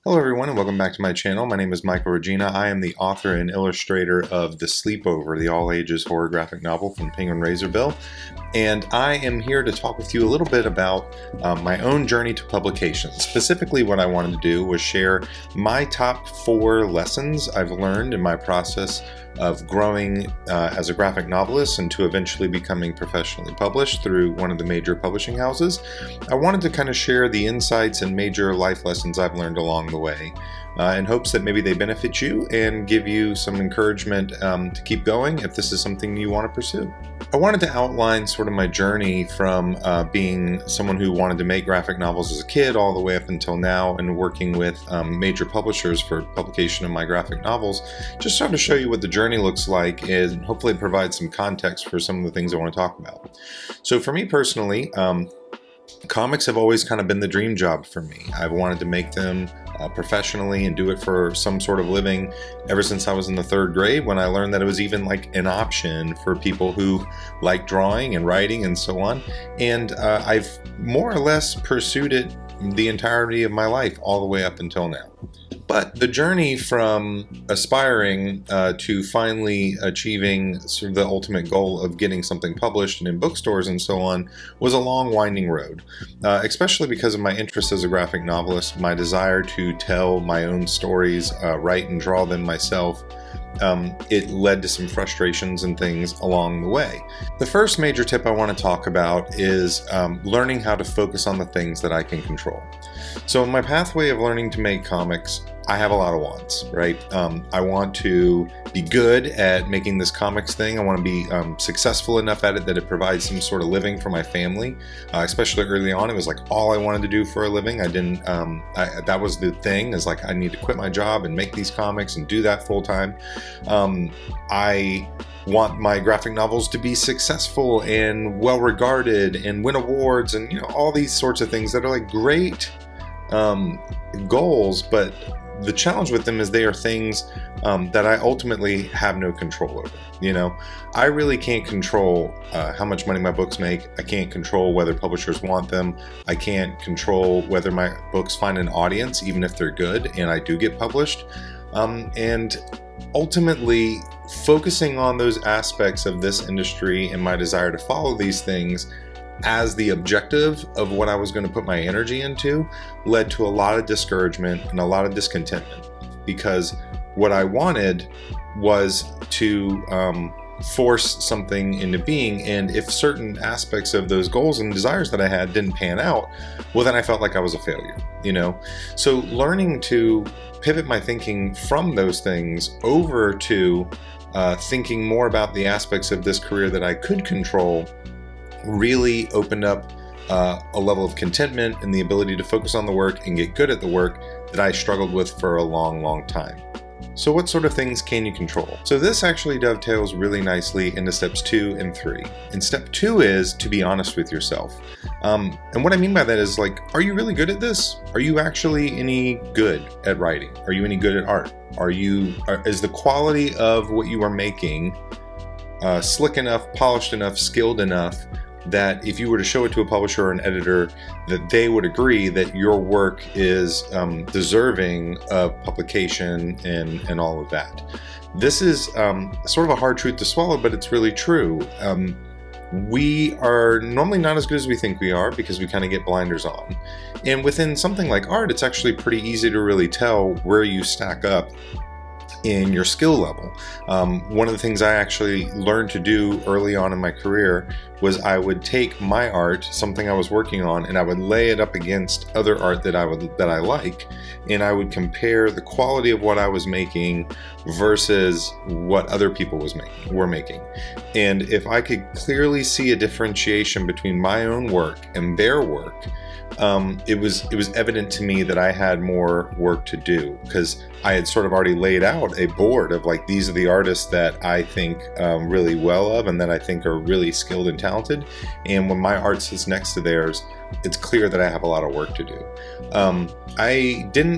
Hello everyone and welcome back to my channel. My name is Michael Regina. I am the author and illustrator of The Sleepover, the all-ages horror graphic novel from Penguin Razorbill. And I am here to talk with you a little bit about my own journey to publication. Specifically, what I wanted to do was share my top 4 lessons I've learned in my process of growing as a graphic novelist and to eventually becoming professionally published through one of the major publishing houses. I wanted to kind of share the insights and major life lessons I've learned along the way in hopes that maybe they benefit you and give you some encouragement to keep going if this is something you want to pursue. I wanted to outline sort of my journey from being someone who wanted to make graphic novels as a kid all the way up until now and working with major publishers for publication of my graphic novels, just sort of show you what the journey looks like and hopefully provide some context for some of the things I want to talk about. So for me personally, comics have always kind of been the dream job for me. I've wanted to make them professionally and do it for some sort of living ever since I was in the 3rd grade, when I learned that it was even like an option for people who like drawing and writing and so on. And I've more or less pursued it the entirety of my life all the way up until now. But the journey from aspiring to finally achieving sort of the ultimate goal of getting something published and in bookstores and so on was a long, winding road, especially because of my interest as a graphic novelist, my desire to tell my own stories, write and draw them myself. It led to some frustrations and things along the way. The first major tip I want to talk about is learning how to focus on the things that I can control. So in my pathway of learning to make comics, I have a lot of wants, right? I want to be good at making this comics thing. I want to be successful enough at it that it provides some sort of living for my family. Especially early on, it was like all I wanted to do for a living. That was the thing, is like I need to quit my job and make these comics and do that full time. I want my graphic novels to be successful and well regarded and win awards and all these sorts of things that are like great goals, but the challenge with them is they are things that I ultimately have no control over. I really can't control how much money my books make. I can't control whether publishers want them. I can't control whether my books find an audience, even if they're good and I do get published. And ultimately, focusing on those aspects of this industry and my desire to follow these things as the objective of what I was going to put my energy into led to a lot of discouragement and a lot of discontentment, because what I wanted was to force something into being, and if certain aspects of those goals and desires that I had didn't pan out, well then I felt like I was a failure, So learning to pivot my thinking from those things over to thinking more about the aspects of this career that I could control really opened up a level of contentment and the ability to focus on the work and get good at the work that I struggled with for a long, long time. So what sort of things can you control? So this actually dovetails really nicely into steps 2 and 3. And step 2 is to be honest with yourself. And what I mean by that is, like, are you really good at this? Are you actually any good at writing? Are you any good at art? Is the quality of what you are making slick enough, polished enough, skilled enough that if you were to show it to a publisher or an editor, that they would agree that your work is deserving of publication and all of that? This is sort of a hard truth to swallow, but it's really true. We are normally not as good as we think we are because we kind of get blinders on. And within something like art, it's actually pretty easy to really tell where you stack up in your skill level. One of the things I actually learned to do early on in my career was I would take my art, something I was working on, and I would lay it up against other art that I like, and I would compare the quality of what I was making versus what other people were making. And if I could clearly see a differentiation between my own work and their work, it was evident to me that I had more work to do, because I had sort of already laid out a board of like, these are the artists that I think really well of and that I think are really skilled and talented. And when my art sits next to theirs, it's clear that I have a lot of work to do.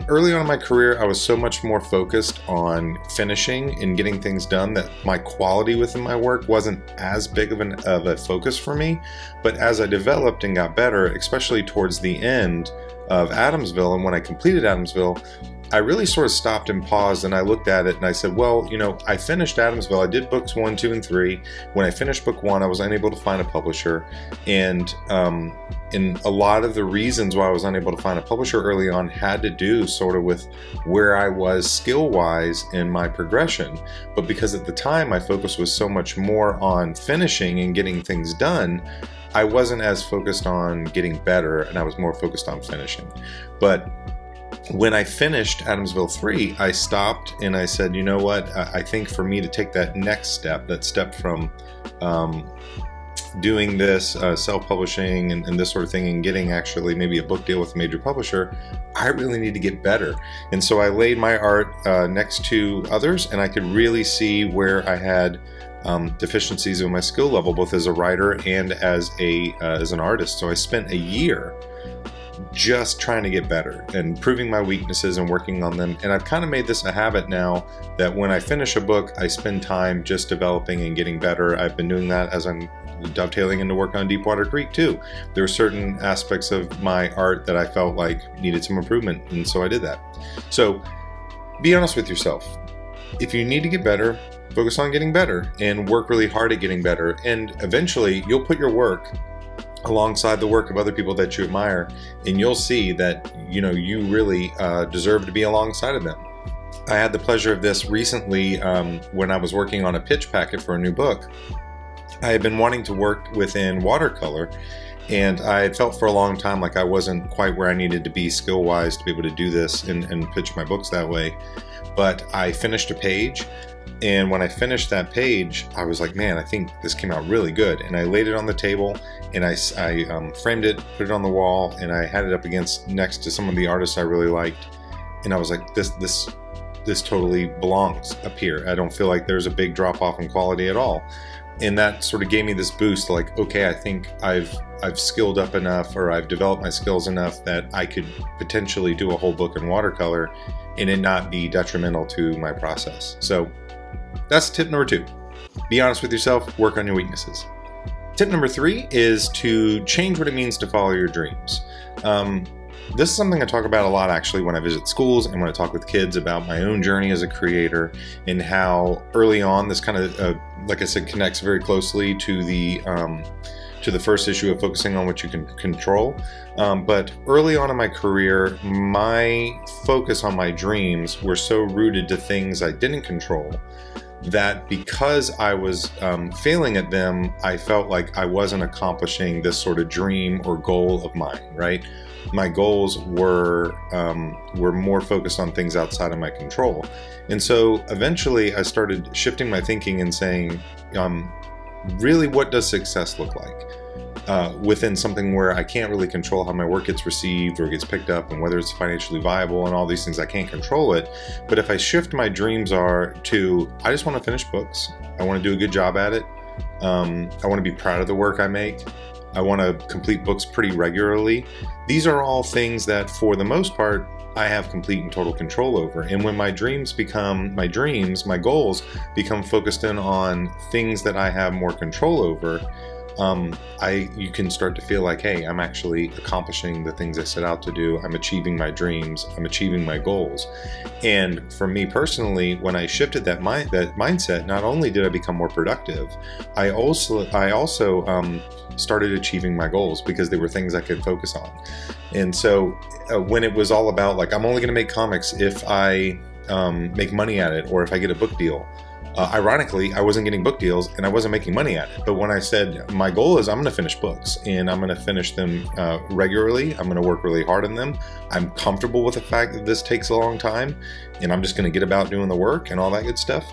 Early on in my career, I was so much more focused on finishing and getting things done that my quality within my work wasn't as big of a focus for me. But as I developed and got better, especially towards the end of Adamsville, and when I completed Adamsville, I really sort of stopped and paused, and I looked at it and I said, well, I finished Adamsville. I did books 1, 2, and 3. When I finished book 1, I was unable to find a publisher. And a lot of the reasons why I was unable to find a publisher early on had to do sort of with where I was skill-wise in my progression. But because at the time my focus was so much more on finishing and getting things done, I wasn't as focused on getting better, and I was more focused on finishing. But when I finished Adamsville 3, I stopped and I said, you know what, I think for me to take that next step, that step from doing this self-publishing and this sort of thing and getting actually maybe a book deal with a major publisher, I really need to get better. And so I laid my art next to others, and I could really see where I had deficiencies in my skill level, both as a writer and as an artist. So I spent a year just trying to get better and proving my weaknesses and working on them. And I've kind of made this a habit now that when I finish a book, I spend time just developing and getting better. I've been doing that as I'm dovetailing into work on Deepwater Creek too. There were certain aspects of my art that I felt like needed some improvement, and so I did that. So be honest with yourself. If you need to get better, focus on getting better and work really hard at getting better. And eventually you'll put your work alongside the work of other people that you admire, and you'll see that you really deserve to be alongside of them. I had the pleasure of this recently when I was working on a pitch packet for a new book. I had been wanting to work within watercolor, and I had felt for a long time like I wasn't quite where I needed to be skill-wise to be able to do this and pitch my books that way. But I finished a page, and when I finished that page, I was like, man, I think this came out really good. And I laid it on the table, and I framed it, put it on the wall, and I had it up next to some of the artists I really liked. And I was like, this totally belongs up here. I don't feel like there's a big drop off in quality at all. And that sort of gave me this boost, like, okay, I think I've skilled up enough, or I've developed my skills enough that I could potentially do a whole book in watercolor and it not be detrimental to my process. So that's tip number 2. Be honest with yourself, work on your weaknesses. Tip number 3 is to change what it means to follow your dreams. This is something I talk about a lot actually when I visit schools and when I talk with kids about my own journey as a creator, and how early on this kind of, like I said, connects very closely to the first issue of focusing on what you can control. But early on in my career, my focus on my dreams were so rooted to things I didn't control that because I was failing at them, I felt like I wasn't accomplishing this sort of dream or goal of mine, right? My goals were more focused on things outside of my control. And so eventually I started shifting my thinking and saying, really, what does success look like? Within something where I can't really control how my work gets received or gets picked up, and whether it's financially viable and all these things, I can't control it. But if I shift my dreams are to, I just want to finish books. I want to do a good job at it. I want to be proud of the work I make. I want to complete books pretty regularly. These are all things that, for the most part, I have complete and total control over. And when my dreams become my dreams, my goals become focused in on things that I have more control over, you can start to feel like, hey, I'm actually accomplishing the things I set out to do. I'm achieving my dreams. I'm achieving my goals. And for me personally, when I shifted that mindset, not only did I become more productive, I also started achieving my goals because they were things I could focus on. And so when it was all about like, I'm only going to make comics if I make money at it or if I get a book deal. Ironically, I wasn't getting book deals and I wasn't making money at it. But when I said my goal is I'm going to finish books and I'm going to finish them regularly, I'm going to work really hard on them. I'm comfortable with the fact that this takes a long time and I'm just going to get about doing the work and all that good stuff.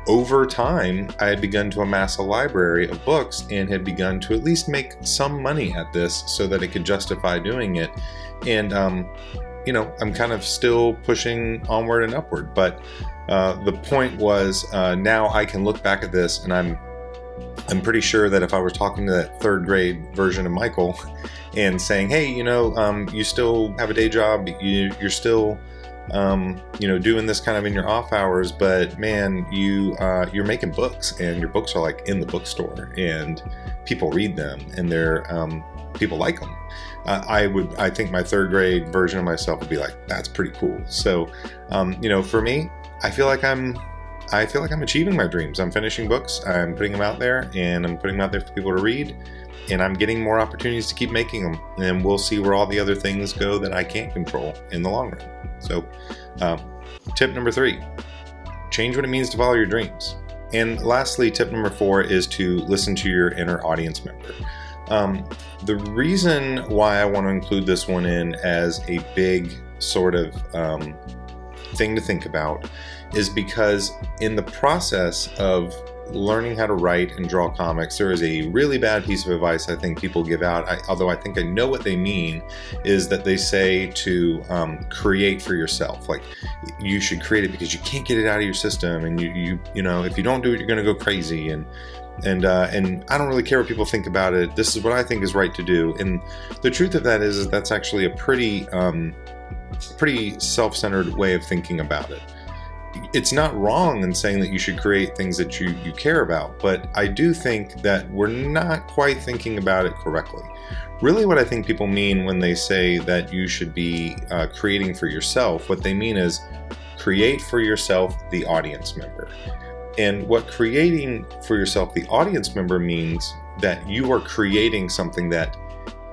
Over time, I had begun to amass a library of books and had begun to at least make some money at this so that it could justify doing it. And, I'm kind of still pushing onward and upward. But the point was now I can look back at this and I'm pretty sure that if I were talking to that third grade version of Michael and saying, hey, you still have a day job, you're still doing this kind of in your off hours, but man, you're making books, and your books are like in the bookstore, and people read them, and they're people like them. I think my third grade version of myself would be like, that's pretty cool. So, for me, I feel like I'm achieving my dreams. I'm finishing books, I'm putting them out there, and I'm putting them out there for people to read, and I'm getting more opportunities to keep making them, and we'll see where all the other things go that I can't control in the long run. So, tip number 3, change what it means to follow your dreams. And lastly, tip number 4 is to listen to your inner audience member. The reason why I want to include this one in as a big sort of thing to think about is because in the process of learning how to write and draw comics, there is a really bad piece of advice I think people give out, although I think I know what they mean, is that they say to create for yourself. Like, you should create it because you can't get it out of your system, and you if you don't do it, you're going to go crazy, and I don't really care what people think about it. This is what I think is right to do. And the truth of that is that's actually a pretty self-centered way of thinking about it. It's not wrong in saying that you should create things that you care about, but I do think that we're not quite thinking about it correctly. Really, what I think people mean when they say that you should be creating for yourself, what they mean is create for yourself the audience member. And what creating for yourself the audience member means that you are creating something that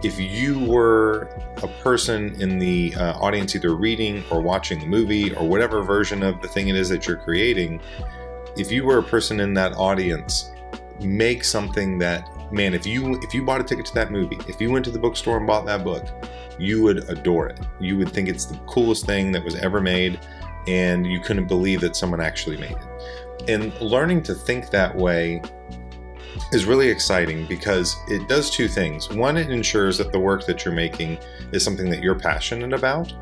if you were a person in the audience either reading or watching the movie or whatever version of the thing it is that you're creating, if you were a person in that audience, make something that, man, if you bought a ticket to that movie, if you went to the bookstore and bought that book, you would adore it. You would think it's the coolest thing that was ever made, and you couldn't believe that someone actually made it. And learning to think that way is really exciting because it does two things. One, it ensures that the work that you're making is something that you're passionate about.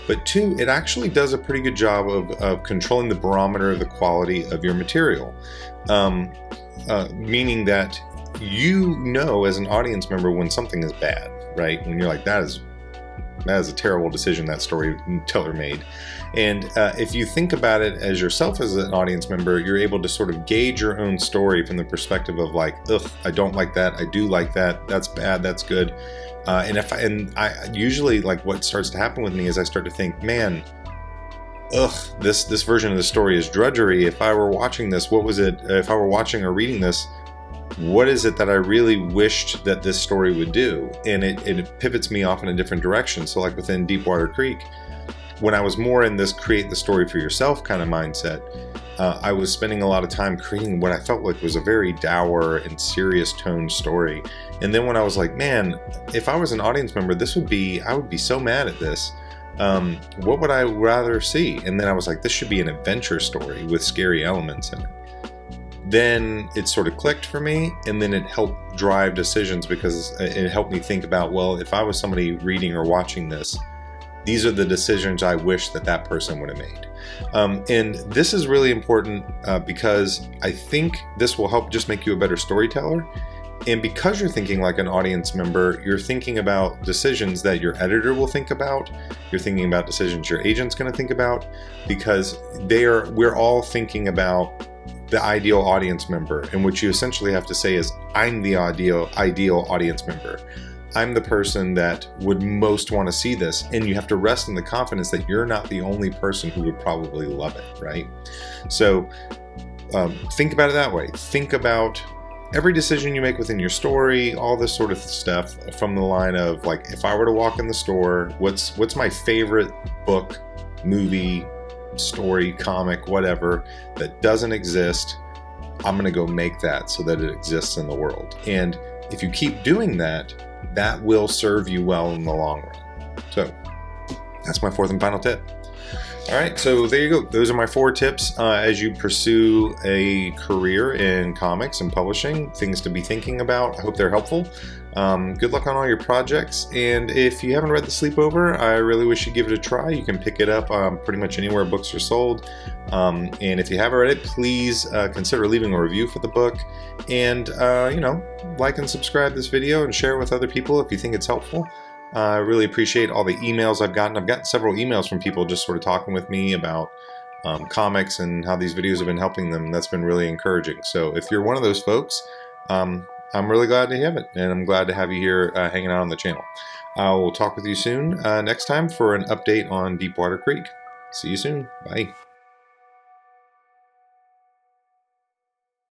But two, it actually does a pretty good job of controlling the barometer of the quality of your material. Meaning that as an audience member when something is bad, right? When you're like, that is a terrible decision that storyteller made. And if you think about it as yourself as an audience member, you're able to sort of gauge your own story from the perspective of like, ugh, I don't like that, I do like that, that's bad, that's good. And I usually, like, what starts to happen with me is I start to think, man, this version of the story is drudgery. If I were watching this, what was it? If I were watching or reading this, what is it that I really wished that this story would do? And it pivots me off in a different direction. So like within Deepwater Creek, when I was more in this create the story for yourself kind of mindset, I was spending a lot of time creating what I felt like was a very dour and serious toned story. And then when I was like, man, if I was an audience member, I would be so mad at this. What would I rather see? And then I was like, this should be an adventure story with scary elements in it. Then it sort of clicked for me, and then it helped drive decisions because it helped me think about, well, if I was somebody reading or watching this, these are the decisions I wish that person would have made. And this is really important because I think this will help just make you a better storyteller. And because you're thinking like an audience member, you're thinking about decisions that your editor will think about. You're thinking about decisions your agent's going to think about, because we're all thinking about the ideal audience member. And what you essentially have to say is, I'm the ideal audience member. I'm the person that would most want to see this. And you have to rest in the confidence that you're not the only person who would probably love it, right? So think about it that way. Think about every decision you make within your story, all this sort of stuff from the line of like, if I were to walk in the store, what's my favorite book, movie, story, comic, whatever, that doesn't exist? I'm going to go make that so that it exists in the world. And if you keep doing that, that will serve you well in the long run. So that's my fourth and final tip. All right, so there you go. Those are my 4 tips as you pursue a career in comics and publishing, things to be thinking about. I hope they're helpful. Good luck on all your projects. And if you haven't read The Sleepover, I really wish you'd give it a try. You can pick it up pretty much anywhere books are sold. And if you haven't read it, please consider leaving a review for the book. And, like and subscribe this video and share it with other people if you think it's helpful. I really appreciate all the emails I've gotten. I've gotten several emails from people just sort of talking with me about comics and how these videos have been helping them. That's been really encouraging. So if you're one of those folks, I'm really glad to have it, and I'm glad to have you here hanging out on the channel. I will talk with you soon next time for an update on Deepwater Creek. See you soon. Bye.